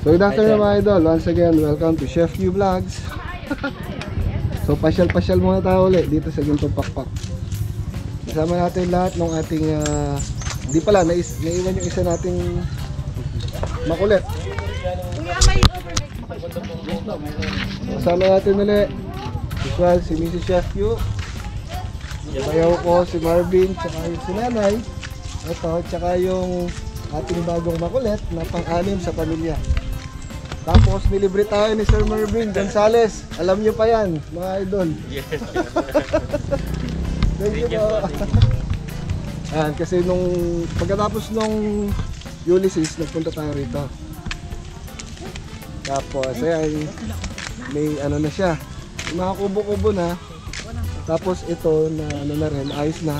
So good afternoon mga idol. Once again, welcome to Chef Yu Vlogs. So pasyal-pasyal muna tayo ulit dito sa Gintong Pakpak. Kasama natin lahat ng ating di pala, naiwan yung isa nating makulit. Kasama natin ulit usual si Mrs. Chef Yu, bayaw ko si Marvin, tsaka yung si Nanay. Ito, tsaka yung ating bagong makulit na pang-anim sa pamilya. Tapos nilibre tayo ni Sir Marvin Gonzales. Alam nyo pa yan mga idol. Yes. Thank you po. Ayan, kasi nung pagkatapos nung Ulysses, nagpunta tayo rito. Tapos ayan, may ano na siya, may mga kubo-kubo na. Tapos ito na ano na rin, ayos na.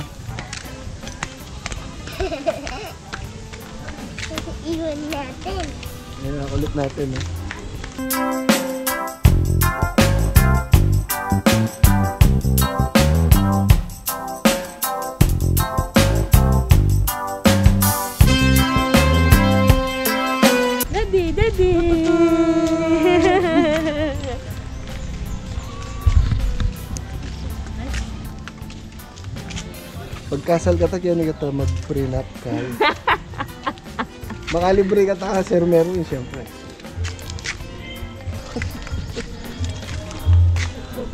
Iwan natin. Ayan, ulit natin eh. Daddy. Pagkasal ka ta, kaya ka mag-prenup ka. Makalibre ka ta, Sir Merwin, siyempre.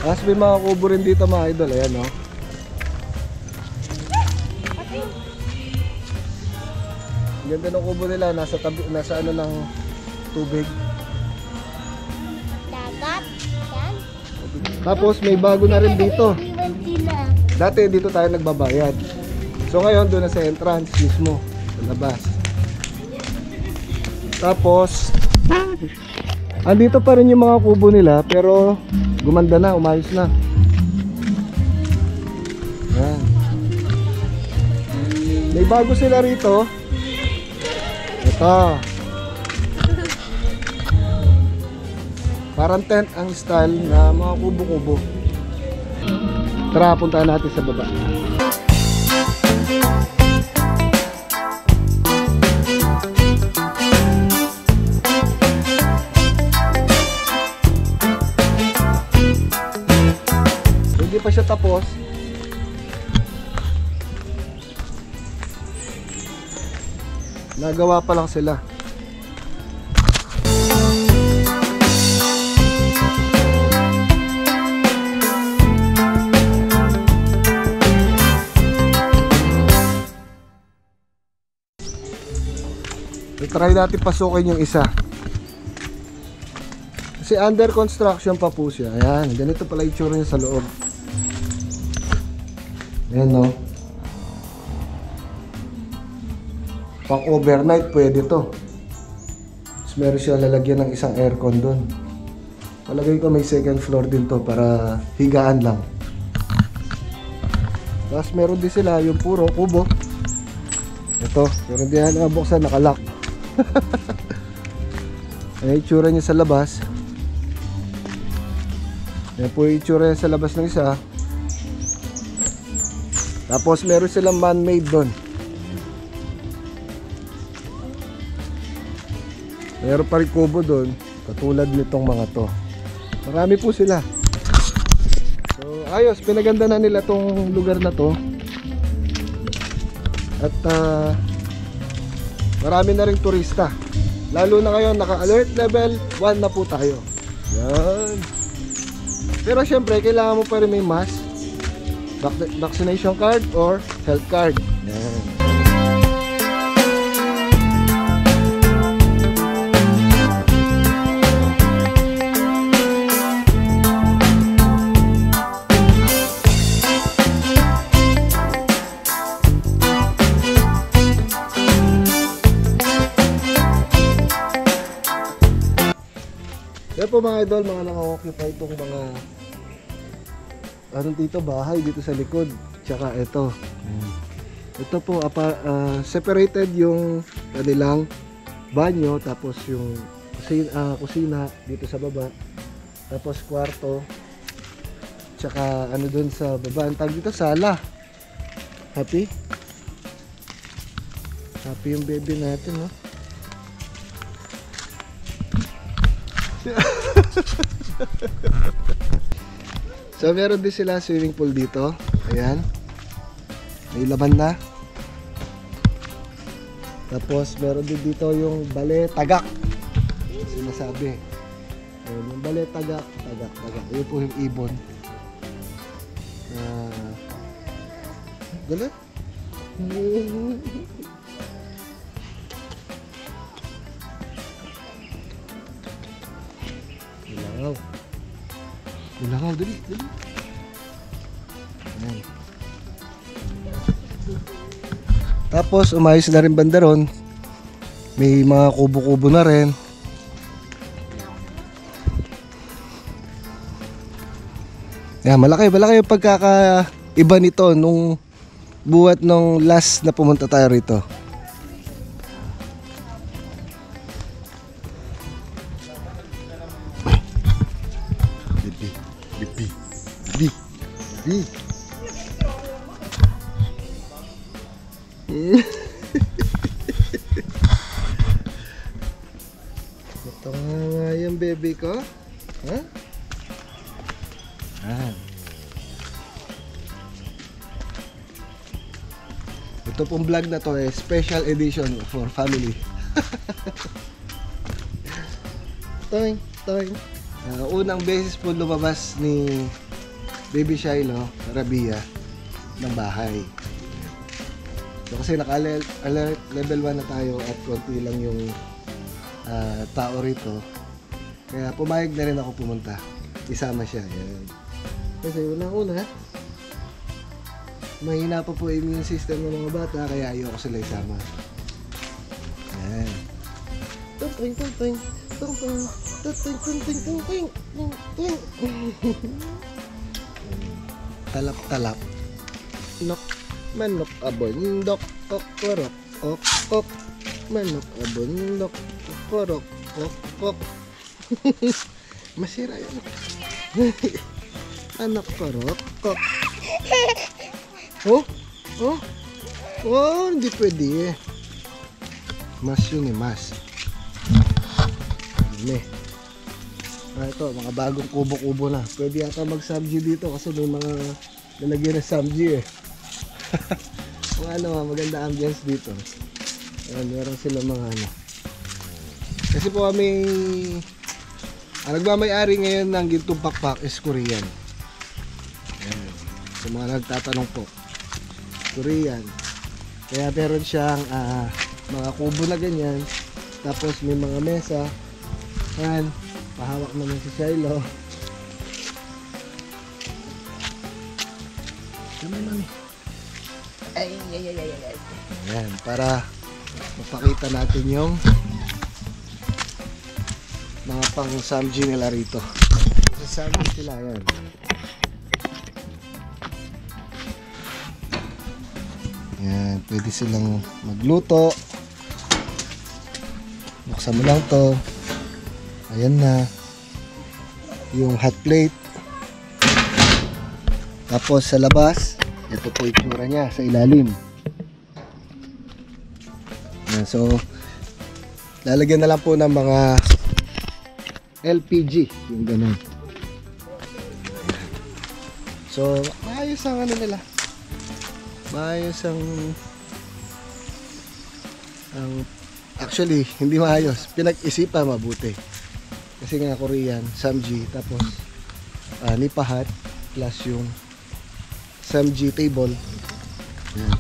As may mga kubo rin dito mga idol, ayan o. Ang ganda ng kubo nila, nasa ano ng tubig. Dagat. Yan. Tapos may bago na rin dito. Iwan sila. Dati dito tayo nagbabayad. So ngayon doon na sa entrance mismo, sa labas. Tapos andito pa rin yung mga kubo nila pero gumanda na, umayos na. Ayan. May bago sila rito. Ito. Parang tent ang style na mga kubo-kubo. Tara, puntahan natin sa baba. Hindi pa siya tapos. Nagawa pa lang sila. Try natin pasukin yung isa. Kasi under construction pa po siya. Ayan, ganito pala yung itsura niya sa loob. Ayan no. Pang overnight pwede to. Tapos meron siya lalagyan ng isang aircon doon. Palagay ko may second floor din to para higaan lang. Tapos meron din sila yung puro kubo. Ito, meron din yan buksan, nakalock. Ayan yung itsura niya sa labas. Ayan po yung itsura niya sa labas ng isa. Tapos meron silang man-made doon. Meron pa rin kubo doon, katulad nitong mga to. Marami po sila. So ayos, pinaganda na nila tong lugar na to. At marami na ring turista. Lalo na ngayon, naka-alert level 1 na po tayo. Yan. Pero syempre, kailangan mo pa rin may mask, vaccination card or health card. Yan. Kaya po mga idol, mga naka-occupy itong mga anong dito, bahay dito sa likod. Tsaka ito. Ito po, separated yung kanilang banyo, tapos yung kusina dito sa baba. Tapos kwarto. Tsaka ano dun sa baba. Ang tawag dito, sala. Happy? Happy yung baby natin, no? So meron din sila swimming pool dito. Ayan. May laman na. Tapos meron din dito yung bale tagak. Sinasabi. Ayan, yung bale tagak. Ayan po yung ibon. Galit. Ilangaw, dali. Ayan. Tapos umayos na rin banda ron. May mga kubo-kubo na rin. Ayan, malaki yung pagkakaiba nito nung buhat nung last na pumunta tayo rito. Bibi. Ito nga yung baby ko. Ha? Ito pong vlog na to special edition for family. Toing. Unang beses po lumabas ni Baby Shiloh Rabia ng bahay. So kasi naka-alert level 1 na tayo at konti lang yung tao rito. Kaya pumayag na rin ako pumunta. Isama siya. Yan. Kasi unang-una, mahina pa po immune system ng mga bata kaya ayoko sila isama. Yan. Tung. Talap. Nok, manok abundok, korok, ok. Manok abundok, korok, ok. Masira yun. Anak korok, ok. Oh, hindi pwede eh. Mas yun eh, mas. Ito, mga bagong kubo-kubo na. Pwede yata mag-subji dito kasi may mga lalagyan ng subji eh. Maganda ambience dito. Ayan, meron sila mga Kasi po kami ang nagmamay-ari ngayon ng Gintong Pakpak is Korean. Ayan. Sa mga nagtatanong po, Korean. Kaya meron siyang mga kubo na ganyan. Tapos may mga mesa. Ayan. Pahawak naman si Shiloh. Mami. Ay. Ayan, para mapakita natin yung mga pang-samji nila rito. Samji sila, ayan. Ayan, pwede silang magluto. Buksan mo lang to. Ayan na yung hot plate. Tapos sa labas, ito po itsura niya sa ilalim. Ayan, so lalagyan na lang po ng mga LPG, yung ganun. So maayos ang nila. Maayos ang actually hindi maayos, pinag-isipan mabuti. Kasi nga Korean, samji, tapos nipahat plus yung samji table. Ayan.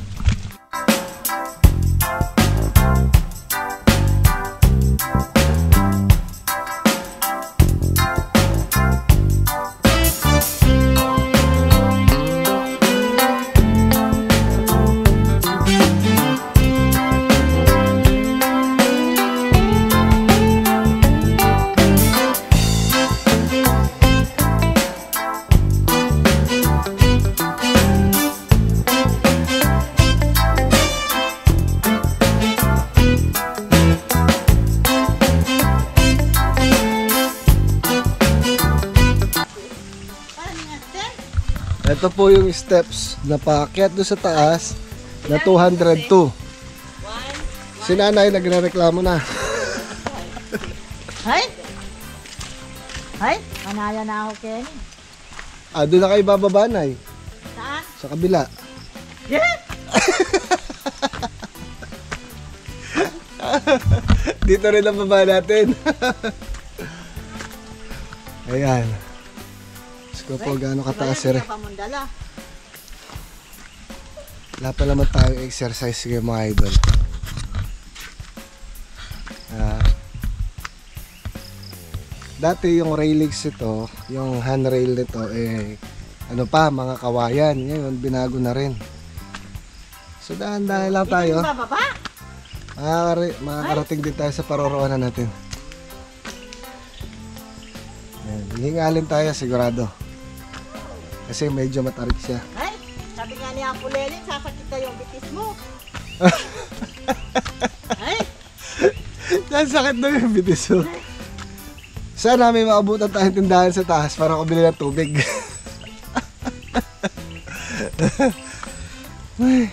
Ito po yung steps na paakyat doon sa taas na 202. Si nanay nagre-reklamo na. Hay? Manaya na ako, Kenny. Doon na kayo bababa na eh. Saan? Sa kabila. Yeah! Dito rin ang baba natin. Ayan. Diyos ko po, gaano kataas sir. Wala pa naman tayo exercise sige mga idol. Dati yung railings ito, yung handrail nito ano pa, mga kawayan. Ngayon binago na rin. So dahan-dahan lang tayo. Dito bababa? Makakarating din tayo sa paroroonan natin. Ayan, hihingalin tayo sigurado. Kasi medyo matarik siya. Ay, sabi nga ni Apo Leling, sasakit na yung bitis mo. Ay, Sakit na yung bitis mo. Sana may maabutan tayong tindahan sa taas para kumili ng tubig. Ay.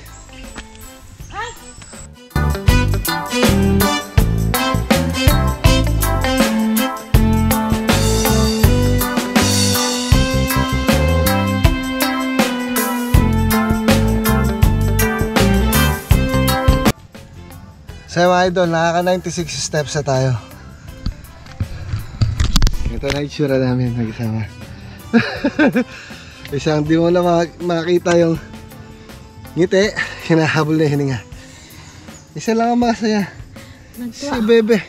So mga idol, nakaka 96 steps na tayo. Ito na itsura namin nagsama. Isang di mo na makita yung ngiti, hinahabol na yung hininga. Isa lang ang masaya. Si Bebe.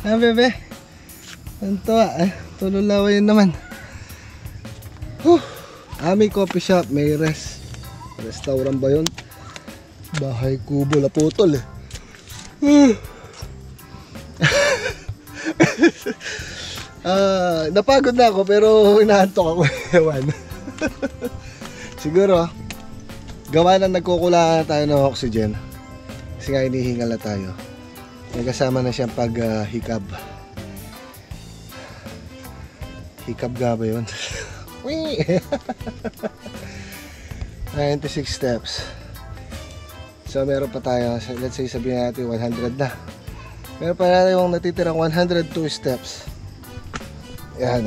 Bebe. Nantuwa tululawa yun naman. May coffee shop, may restaurant ba yun? Bahay kubo na putol eh. Napagod na ako pero inaantok ako. Ewan. Siguro gawa na nagkukulangan tayo ng oxygen kasi nga inihingal na tayo. May kasama na siyang hikab. Hikab nga ba yun? 96 steps. So meron pa tayo, let's say sabihin natin 100 na. Meron pa natin yung natitirang 102 steps. Yan.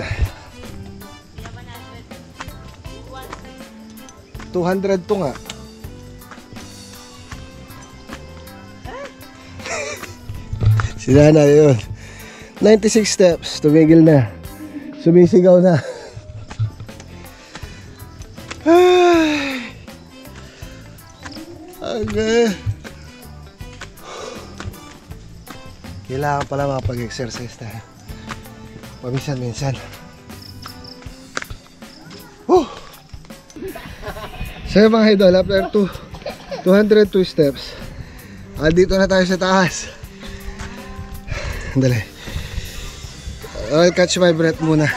200 to nga. Sinana yun. 96 steps, tumigil na. Sumisigaw na. Okay. Kailangan pala makapag-exercise tayo. Paminsan-minsan. So mga idol, after 202 steps, dito na tayo sa taas. Dali. I'll catch my breath muna.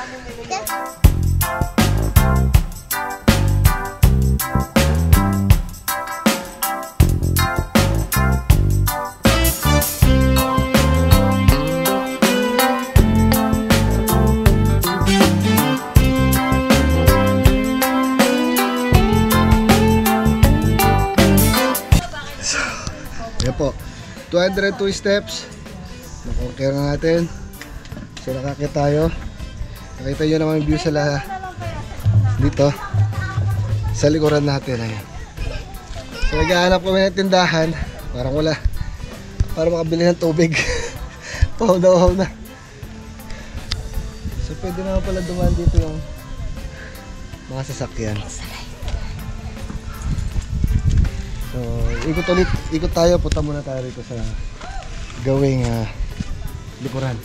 Yan po, 202 steps. Nakonquer na natin. So nakakit tayo. Nakita nyo naman yung view sa dito sa likuran natin. Ayan. So naghahanap kami ng tindahan. Parang wala. Para makabili ng tubig. Pahaw na. So pwede naman pala dumaan dito yung mga sasakyan. So, ikot tayo, punta muna tayo rito sa gawing likuran.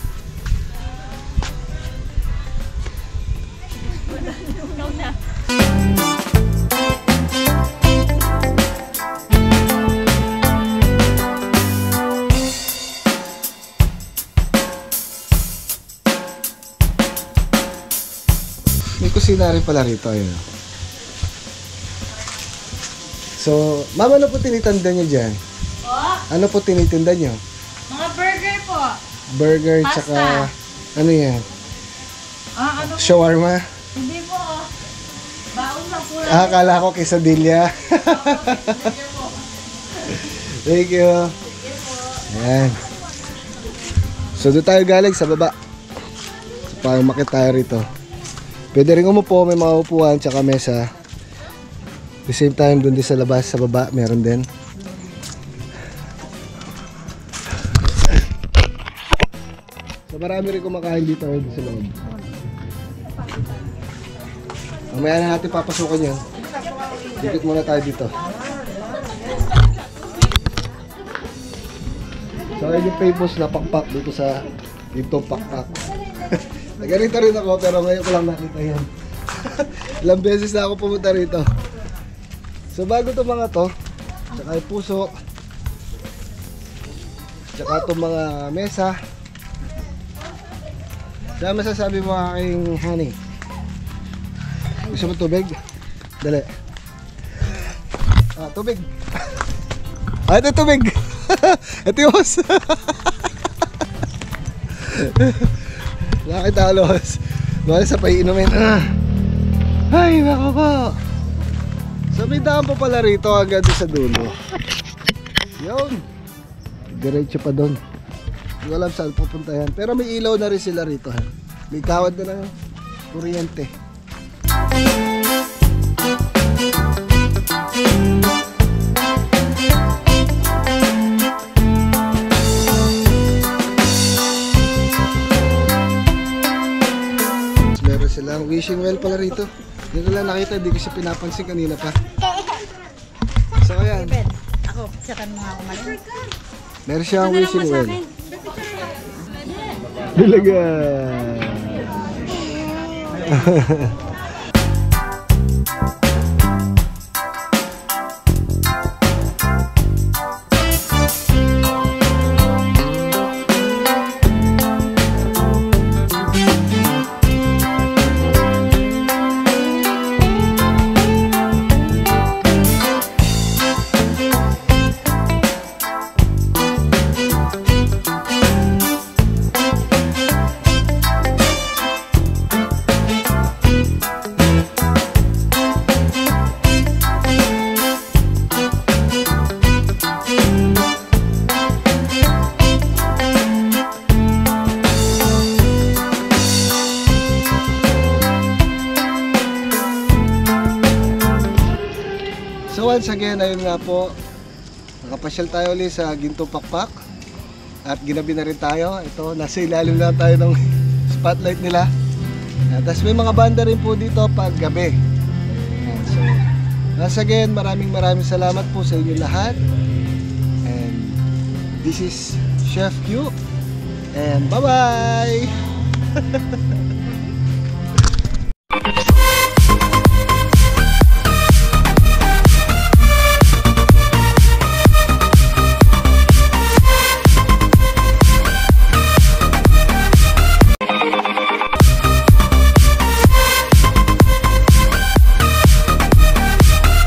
May kusina rin pala rito, ayun. So, mama, ano po tinitinda nyo dyan? po? Ano po tinitinda nyo? Mga burger po. Burger, Pasta. tsaka ano yan? Ano po? Shawarma? Hindi po. Baon na po. Akala ko quesadilla. Thank you. Ayan. So, doon tayo galing sa baba. So, parang makita tayo rito. Pwede rin umupo, may mga upuan tsaka mesa. At the same time, doon din sa labas, sa baba, meron din. So marami rin kumakain dito ngayon sa loob. Mamaya na natin papasukan yan. Dikit muna tayo dito. So ayun yung famous na pakpak dito sa Gintong Pakpak. Naganito rin ako pero ngayon ko lang nakita yan. Ilang beses na ako pumunta rito. So bago itong mga to, tsaka yung puso, tsaka itong mga mesa. Saan masasabi mo aking honey? Gusto mo tubig? Dali. Ah, tubig. Ah, ito tubig. Ito yung hose. Nakitalos. Baka sa paiinumin. Ay, nako po. So may daan pa pala rito hanggang doon sa dulo. Yun. Diretso pa doon. Hindi ko alam saan pupunta yan. Pero may ilaw na rin sila rito. May kawad na ng kuryente. Meron silang wishing well pala rito. Hindi ko lang nakita, hindi ko siya pinapansin kanina pa. So ayan. Ako, siyakan mo nga ako mali. Meron siyang wishing well. Talaga. So once again, ayun nga po, nakapasyal tayo ulit sa Gintong Pakpak at ginabi na rin tayo. Ito, nasa ilalim na tayo ng spotlight nila. Tapos may mga banda rin po dito pag gabi. So once again, maraming salamat po sa inyo lahat. And this is Chef Q. And bye-bye!